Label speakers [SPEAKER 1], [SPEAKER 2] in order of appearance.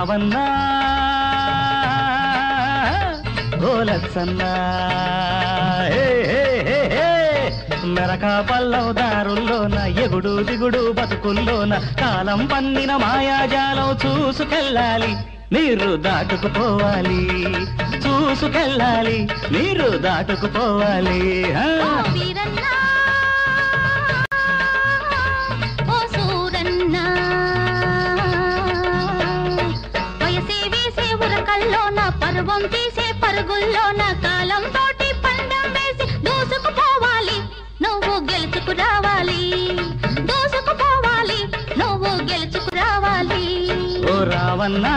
[SPEAKER 1] రావన్నా గోలచ్చన్నా మెరక పల్లవ దారుల్లోన ఎగుడు దిగుడు బతుకుల్లోన కాలం పన్నిన మాయాజాలం చూసుకెళ్ళాలి మీరు దాటుకుపోవాలి చూసుకెళ్ళాలి మీరు దాటుకుపోవాలి
[SPEAKER 2] వయసే వేసే ఉరకల్లోన పర్వం తీసే పరుగుల్లోన కాలం తోటి పందెం వేసి దూసుకుపోవాలి నువ్వు గెలుచుకురావాలి దూసుకుపోవాలి నువ్వు గెలుచుకురావాలి
[SPEAKER 1] ఓ రావన్నా